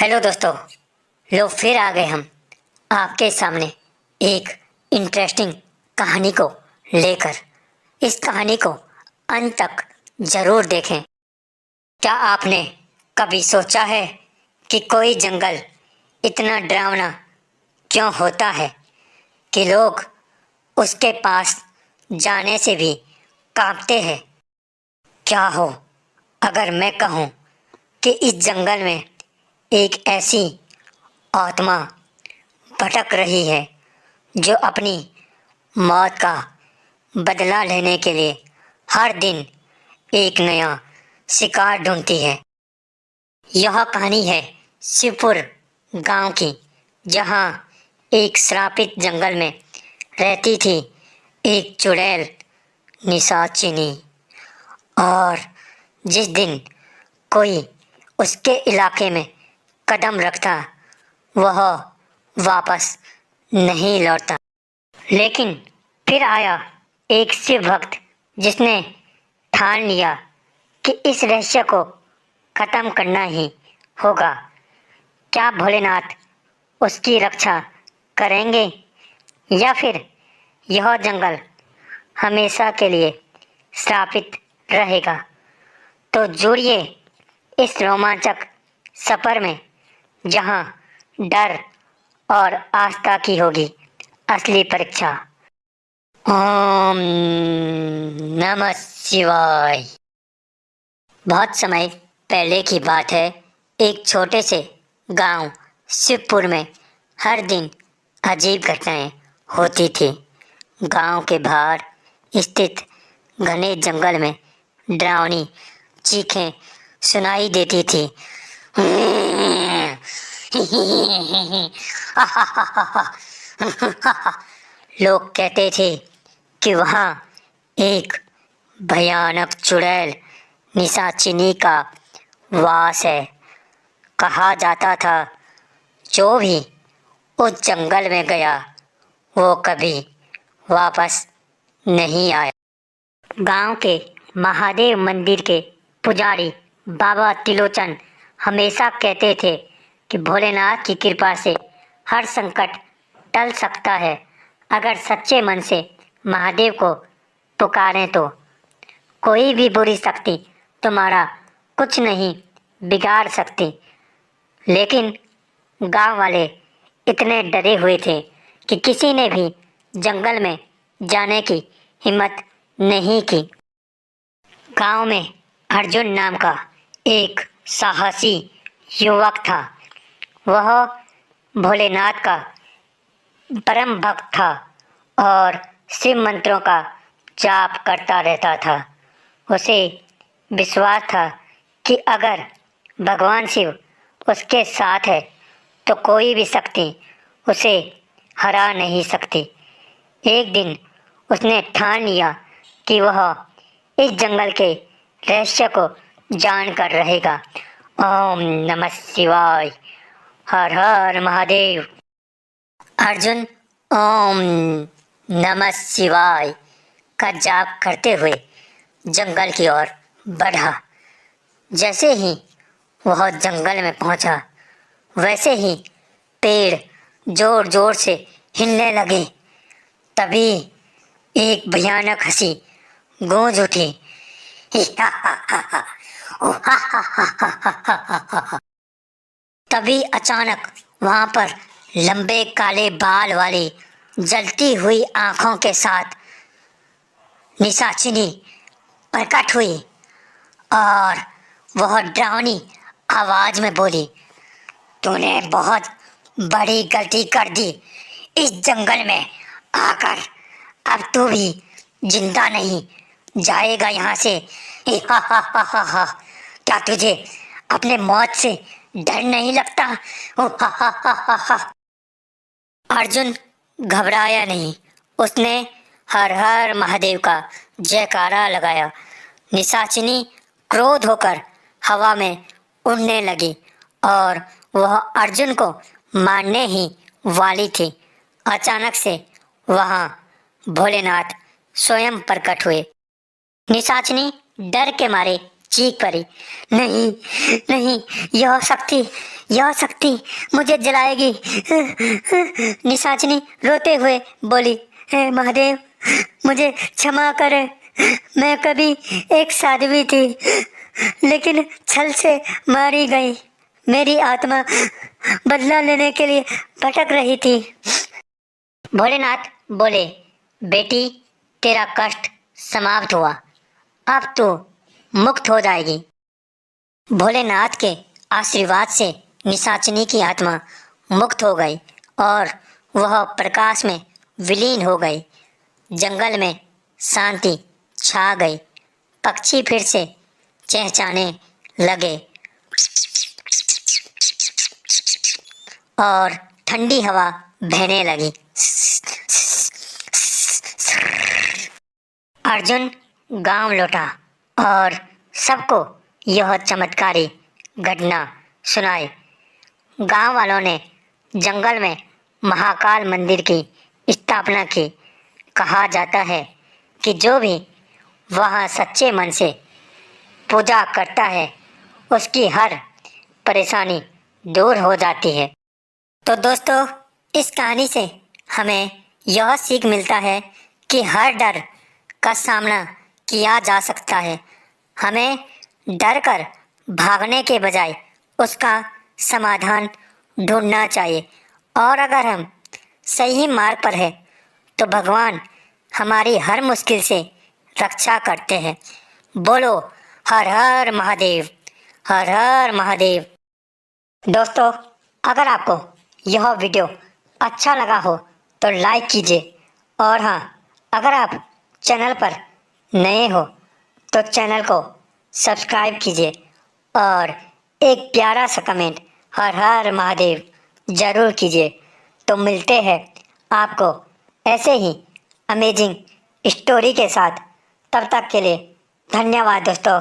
Hello दोस्तों, लो फिर आ गए हम आपके सामने एक इंटरेस्टिंग कहानी को लेकर। इस कहानी को अंत तक जरूर देखें। क्या आपने कभी सोचा है कि कोई जंगल इतना डरावना क्यों होता है कि लोग उसके पास जाने से भी कांपते हैं? क्या हो अगर मैं कहूँ कि इस जंगल में एक ऐसी आत्मा भटक रही है जो अपनी मौत का बदला लेने के लिए हर दिन एक नया शिकार ढूंढती है। यह कहानी है शिवपुर गांव की, जहां एक श्रापित जंगल में रहती थी एक चुड़ैल निशाचिनी। और जिस दिन कोई उसके इलाके में कदम रखता वह वापस नहीं लौटता। लेकिन फिर आया एक शिव भक्त जिसने ठान लिया कि इस रहस्य को खत्म करना ही होगा। क्या भोलेनाथ उसकी रक्षा करेंगे या फिर यह जंगल हमेशा के लिए श्रापित रहेगा? तो जुड़िए इस रोमांचक सफर में, जहां डर और आस्था की होगी असली परीक्षा। ओम नमः शिवाय। बहुत समय पहले की बात है। एक छोटे से गांव शिवपुर में हर दिन अजीब घटनाएं होती थी। गांव के बाहर स्थित घने जंगल में डरावनी चीखें सुनाई देती थी। लोग कहते थे कि वहाँ एक भयानक चुड़ैल निशाचिनी का वास है। कहा जाता था जो भी उस जंगल में गया वो कभी वापस नहीं आया। गांव के महादेव मंदिर के पुजारी बाबा त्रिलोचन हमेशा कहते थे कि भोलेनाथ की कृपा से हर संकट टल सकता है अगर सच्चे मन से महादेव को पुकारें तो। कोई भी बुरी शक्ति तुम्हारा कुछ नहीं बिगाड़ सकती। लेकिन गांव वाले इतने डरे हुए थे कि किसी ने भी जंगल में जाने की हिम्मत नहीं की। गांव में अर्जुन नाम का एक साहसी युवक था। वह भोलेनाथ का परम भक्त था और शिव मंत्रों का जाप करता रहता था। उसे विश्वास था कि अगर भगवान शिव उसके साथ है तो कोई भी शक्ति उसे हरा नहीं सकती। एक दिन उसने ठान लिया कि वह इस जंगल के रहस्य को जान कर रहेगा। ओम नमः शिवाय, हर हर महादेव। अर्जुन ओम नमः शिवाय का जाप करते हुए जंगल की ओर बढ़ा। जैसे ही वह जंगल में पहुंचा, वैसे ही पेड़ जोर जोर से हिलने लगे। तभी एक भयानक हंसी गूंज उठी। तभी अचानक वहां पर लंबे काले बाल वाली जलती हुई आंखों के साथ निशाचिनी प्रकट हुई और वह डरावनी आवाज में बोली, तूने बहुत बड़ी गलती कर दी इस जंगल में आकर। अब तू भी जिंदा नहीं जाएगा यहाँ से। क्या तुझे अपने मौत से डर नहीं लगता? अर्जुन घबराया नहीं। उसने हर हर महादेव का जयकारा लगाया। निशाचिनी क्रोध होकर हवा में उड़ने लगी और वह अर्जुन को मारने ही वाली थी। अचानक से वहां भोलेनाथ स्वयं प्रकट हुए। निशाचनी डर के मारे चीख पड़ी। नहीं, नहीं, यह शक्ति मुझे जलाएगी। निशाचनी रोते हुए बोली, हे महादेव, मुझे क्षमा करें। मैं कभी एक साध्वी थी, लेकिन छल से मारी गई। मेरी आत्मा बदला लेने के लिए भटक रही थी। भोलेनाथ बोले, बेटी, तेरा कष्ट समाप्त हुआ, अब तू मुक्त हो जाएगी। भोलेनाथ के आशीर्वाद से निशाचनी की आत्मा मुक्त हो गई और वह प्रकाश में विलीन हो गई। जंगल में शांति छा गई। पक्षी फिर से चहचहाने लगे और ठंडी हवा बहने लगी। अर्जुन गांव लौटा और सबको यह चमत्कारी घटना सुनाई। गांव वालों ने जंगल में महाकाल मंदिर की स्थापना की। कहा जाता है कि जो भी वहाँ सच्चे मन से पूजा करता है, उसकी हर परेशानी दूर हो जाती है। तो दोस्तों, इस कहानी से हमें यह सीख मिलता है कि हर डर का सामना किया जा सकता है। हमें डर कर भागने के बजाय उसका समाधान ढूंढना चाहिए। और अगर हम सही मार्ग पर हैं, तो भगवान हमारी हर मुश्किल से रक्षा करते हैं। बोलो हर हर महादेव, हर हर महादेव। दोस्तों, अगर आपको यह वीडियो अच्छा लगा हो तो लाइक कीजिए। और हाँ, अगर आप चैनल पर नए हो तो चैनल को सब्सक्राइब कीजिए और एक प्यारा सा कमेंट हर हर महादेव ज़रूर कीजिए। तो मिलते हैं आपको ऐसे ही अमेजिंग स्टोरी के साथ। तब तक के लिए धन्यवाद दोस्तों।